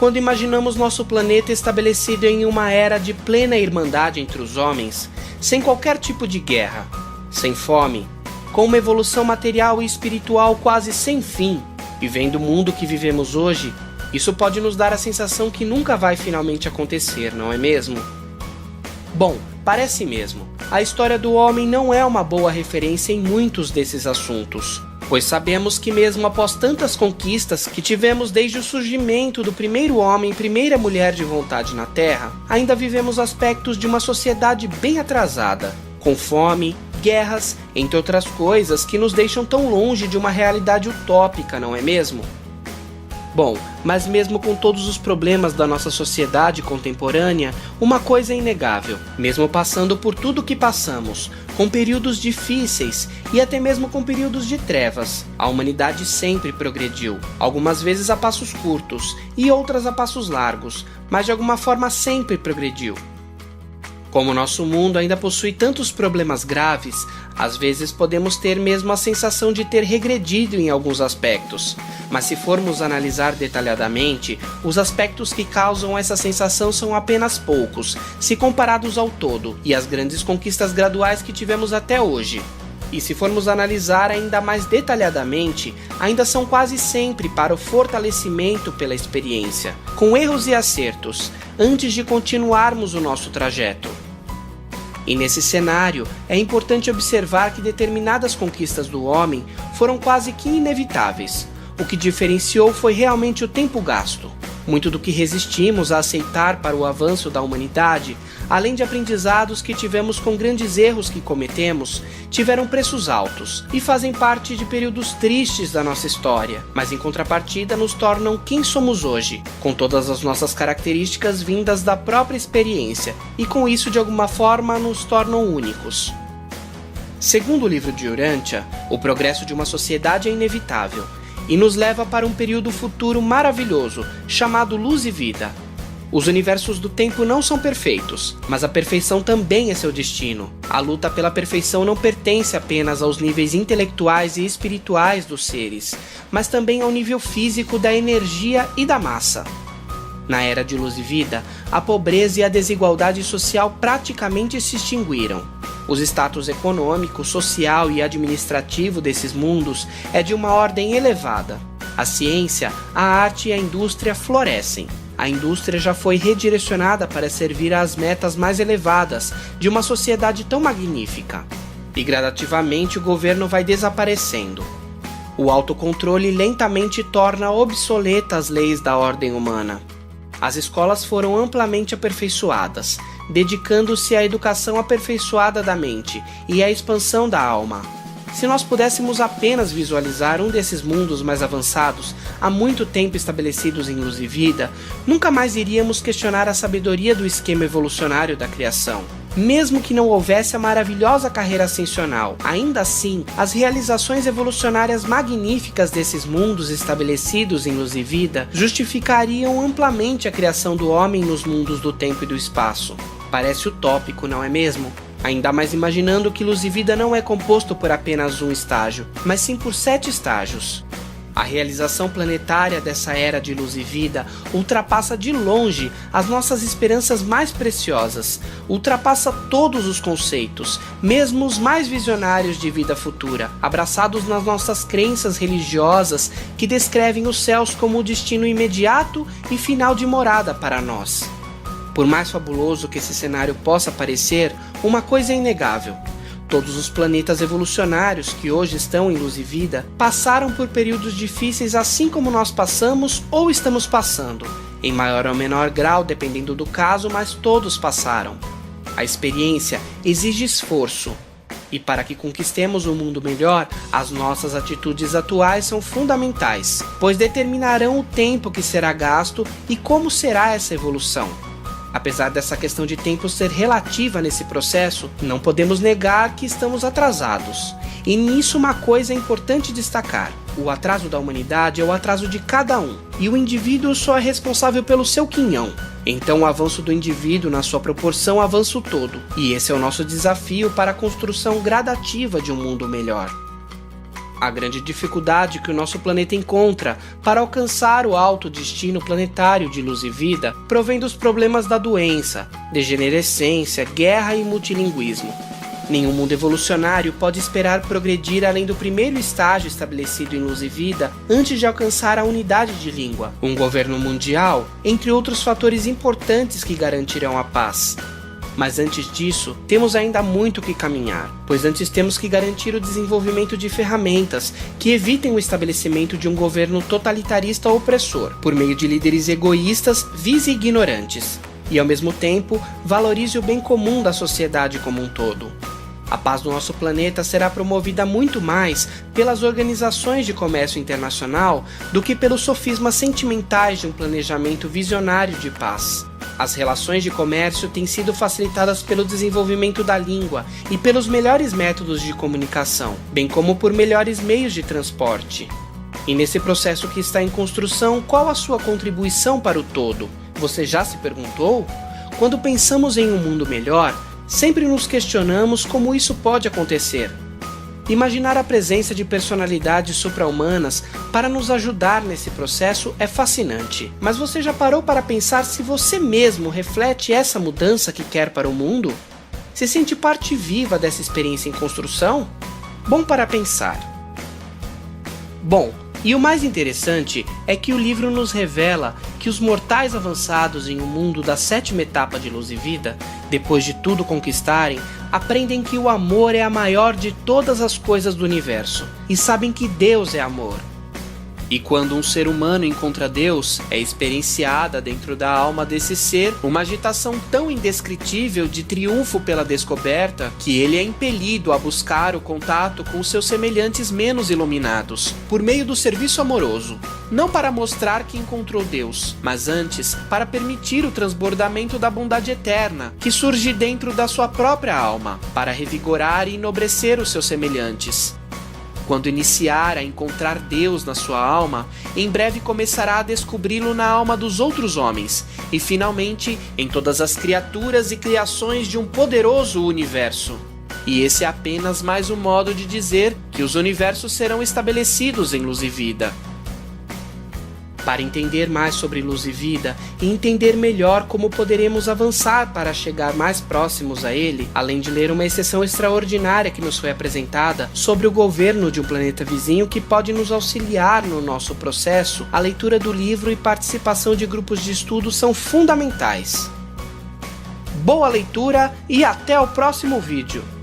Quando imaginamos nosso planeta estabelecido em uma era de plena irmandade entre os homens, sem qualquer tipo de guerra, sem fome, com uma evolução material e espiritual quase sem fim, e vendo o mundo que vivemos hoje, isso pode nos dar a sensação que nunca vai finalmente acontecer, não é mesmo? Bom, parece mesmo. A história do homem não é uma boa referência em muitos desses assuntos, pois sabemos que mesmo após tantas conquistas que tivemos desde o surgimento do primeiro homem e primeira mulher de vontade na Terra, ainda vivemos aspectos de uma sociedade bem atrasada, com fome, guerras, entre outras coisas que nos deixam tão longe de uma realidade utópica, não é mesmo? Bom, mas mesmo com todos os problemas da nossa sociedade contemporânea, uma coisa é inegável. Mesmo passando por tudo que passamos, com períodos difíceis e até mesmo com períodos de trevas, a humanidade sempre progrediu, algumas vezes a passos curtos e outras a passos largos, mas de alguma forma sempre progrediu. Como nosso mundo ainda possui tantos problemas graves, às vezes podemos ter mesmo a sensação de ter regredido em alguns aspectos. Mas se formos analisar detalhadamente, os aspectos que causam essa sensação são apenas poucos, se comparados ao todo, e as grandes conquistas graduais que tivemos até hoje. E se formos analisar ainda mais detalhadamente, ainda são quase sempre para o fortalecimento pela experiência, com erros e acertos, antes de continuarmos o nosso trajeto. E nesse cenário, é importante observar que determinadas conquistas do homem foram quase que inevitáveis. O que diferenciou foi realmente o tempo gasto. Muito do que resistimos a aceitar para o avanço da humanidade, além de aprendizados que tivemos com grandes erros que cometemos, tiveram preços altos e fazem parte de períodos tristes da nossa história, mas em contrapartida nos tornam quem somos hoje, com todas as nossas características vindas da própria experiência, e com isso de alguma forma nos tornam únicos. Segundo o livro de Urantia, o progresso de uma sociedade é inevitável, e nos leva para um período futuro maravilhoso, chamado Luz e Vida. Os universos do tempo não são perfeitos, mas a perfeição também é seu destino. A luta pela perfeição não pertence apenas aos níveis intelectuais e espirituais dos seres, mas também ao nível físico da energia e da massa. Na Era de Luz e Vida, a pobreza e a desigualdade social praticamente se extinguiram. O status econômico, social e administrativo desses mundos é de uma ordem elevada. A ciência, a arte e a indústria florescem. A indústria já foi redirecionada para servir às metas mais elevadas de uma sociedade tão magnífica. E gradativamente o governo vai desaparecendo. O autocontrole lentamente torna obsoletas as leis da ordem humana. As escolas foram amplamente aperfeiçoadas, dedicando-se à educação aperfeiçoada da mente e à expansão da alma. Se nós pudéssemos apenas visualizar um desses mundos mais avançados, há muito tempo estabelecidos em Luz e Vida, nunca mais iríamos questionar a sabedoria do esquema evolucionário da criação. Mesmo que não houvesse a maravilhosa carreira ascensional, ainda assim, as realizações evolucionárias magníficas desses mundos estabelecidos em Luz e Vida justificariam amplamente a criação do homem nos mundos do tempo e do espaço. Parece utópico, não é mesmo? Ainda mais imaginando que Luz e Vida não é composto por apenas um estágio, mas sim por 7 estágios. A realização planetária dessa Era de Luz e Vida ultrapassa de longe as nossas esperanças mais preciosas, ultrapassa todos os conceitos, mesmo os mais visionários de vida futura, abraçados nas nossas crenças religiosas que descrevem os céus como o destino imediato e final de morada para nós. Por mais fabuloso que esse cenário possa parecer, uma coisa é inegável. Todos os planetas evolucionários que hoje estão em Luz e Vida passaram por períodos difíceis assim como nós passamos ou estamos passando, em maior ou menor grau dependendo do caso, mas todos passaram. A experiência exige esforço, e para que conquistemos um mundo melhor, as nossas atitudes atuais são fundamentais, pois determinarão o tempo que será gasto e como será essa evolução. Apesar dessa questão de tempo ser relativa nesse processo, não podemos negar que estamos atrasados. E nisso uma coisa é importante destacar: o atraso da humanidade é o atraso de cada um, e o indivíduo só é responsável pelo seu quinhão. Então o avanço do indivíduo na sua proporção avança o todo, e esse é o nosso desafio para a construção gradativa de um mundo melhor. A grande dificuldade que o nosso planeta encontra para alcançar o alto destino planetário de luz e vida provém dos problemas da doença, degenerescência, guerra e multilinguismo. Nenhum mundo evolucionário pode esperar progredir além do primeiro estágio estabelecido em luz e vida antes de alcançar a unidade de língua, um governo mundial, entre outros fatores importantes que garantirão a paz. Mas antes disso, temos ainda muito que caminhar, pois antes temos que garantir o desenvolvimento de ferramentas que evitem o estabelecimento de um governo totalitarista opressor, por meio de líderes egoístas, vis e ignorantes, e ao mesmo tempo valorize o bem comum da sociedade como um todo. A paz do nosso planeta será promovida muito mais pelas organizações de comércio internacional do que pelos sofismas sentimentais de um planejamento visionário de paz. As relações de comércio têm sido facilitadas pelo desenvolvimento da língua e pelos melhores métodos de comunicação, bem como por melhores meios de transporte. E nesse processo que está em construção, qual a sua contribuição para o todo? Você já se perguntou? Quando pensamos em um mundo melhor, sempre nos questionamos como isso pode acontecer. Imaginar a presença de personalidades supra-humanas para nos ajudar nesse processo é fascinante. Mas você já parou para pensar se você mesmo reflete essa mudança que quer para o mundo? Se sente parte viva dessa experiência em construção? Bom para pensar. Bom, e o mais interessante é que o livro nos revela que os mortais avançados em um mundo da sétima etapa de luz e vida, depois de tudo conquistarem, aprendem que o amor é a maior de todas as coisas do universo, e sabem que Deus é amor. E quando um ser humano encontra Deus, é experienciada dentro da alma desse ser uma agitação tão indescritível de triunfo pela descoberta que ele é impelido a buscar o contato com seus semelhantes menos iluminados, por meio do serviço amoroso. Não para mostrar que encontrou Deus, mas antes para permitir o transbordamento da bondade eterna, que surge dentro da sua própria alma, para revigorar e enobrecer os seus semelhantes. Quando iniciar a encontrar Deus na sua alma, em breve começará a descobri-lo na alma dos outros homens, e finalmente em todas as criaturas e criações de um poderoso universo. E esse é apenas mais um modo de dizer que os universos serão estabelecidos em luz e vida. Para entender mais sobre luz e vida e entender melhor como poderemos avançar para chegar mais próximos a ele, além de ler uma exceção extraordinária que nos foi apresentada sobre o governo de um planeta vizinho que pode nos auxiliar no nosso processo, a leitura do livro e participação de grupos de estudo são fundamentais. Boa leitura e até o próximo vídeo!